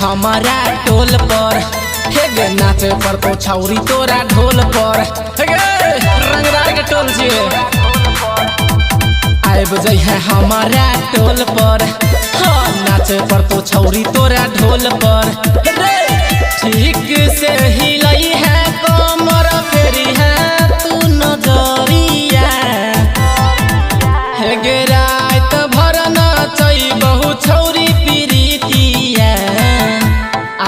हमारा टोल पर, हे गे नाचे पर तो छौरी तोरा ढोल पर, हे गे रंगदार के टोल से आए बजै है हमारा टोल पर, हाँ नाचे पर तो छौरी तोरा ढोल पर। रे ठीक से हिलई है कमर फेरी है तू नजरिया, हे गे रात भर नचैबहु छौरी प्रीतिया,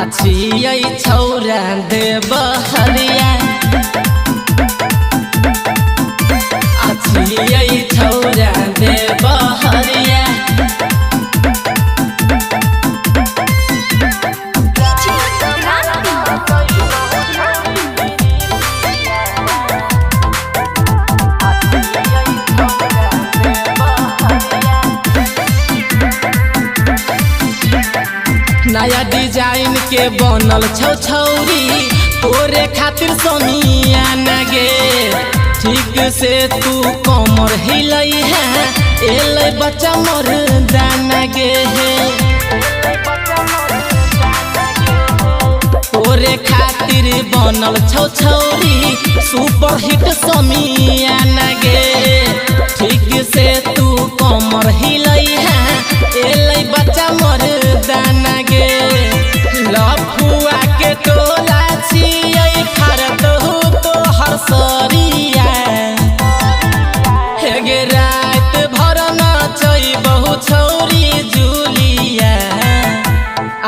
आछियै छौरा देवहरिया, आछियै छौरा देवहरिया। नया डिजाइन के बनल छौ छौरी तोरे खातिर समियाना गे, ठीक से तू कमर हिलई है एलै बच्चा मोर दाना गे, तोरे खातिर बनल छौ छौरी सुपर हिट समियाना गे, ठीक से तू कमर हिलई है एलै बच्चा मोर दाना गे। लफुआ के टोला छियै फारत हो तो हर सरिया, हे गे रात भर नचैबहु छौरी जुलिया,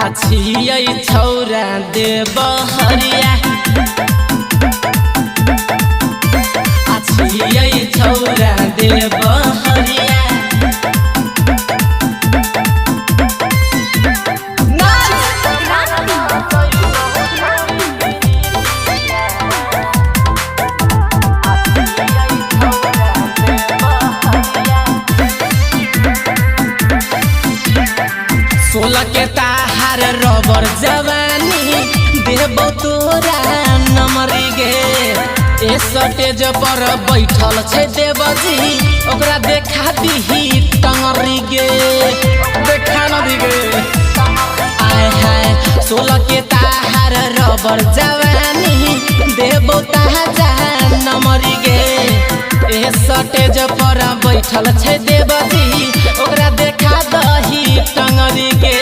आछियै छौरा देवहरिया, आछियै छौरा देवहरिया। सोलह के ताहार रबर जवानी देबो तोरा नमरी गे, ए स्टेज पर बैठल छै देवजी ओकरा देखा दीही टंगरी गे, देखा न दी गे आय हाय। सोलह के ताहार रबर जवानी देबो ताजा नमरी गे, ए स्टेज पर बैठल छै देवजी ओकरा देखा दही टंगरी गे।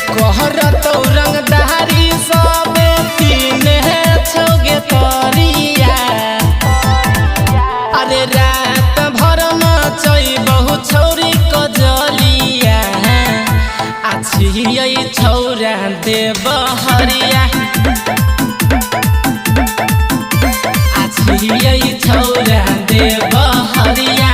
कहरतौ रंगदारी सबे तीने छौगे तरिया, अरे रात भर नचैबहु छौरी कजलिया, आछियै छौरा देवहरिया, आछियै छौरा देवहरिया।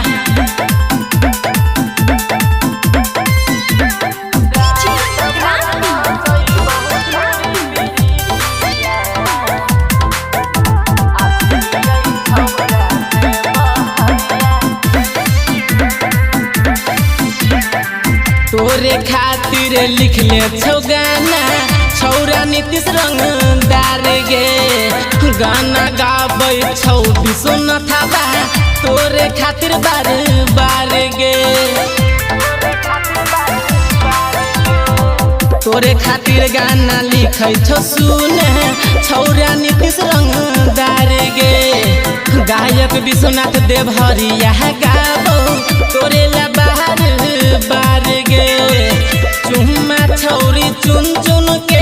तोरे खातिर लिखले छौ गाना छौरा नीतीश रंगदार गे, गाना गाबै छौ विश्वनाथ तोरे खातिर बार बार गे, तोरे खातिर गाना लिखै छौ सुन छौरा नीतीश रंगदार गे, गायक विश्वनाथ देवहरिया गाबो तोरे ला बार बार गे। चुम्मा छौरी चुन चुन के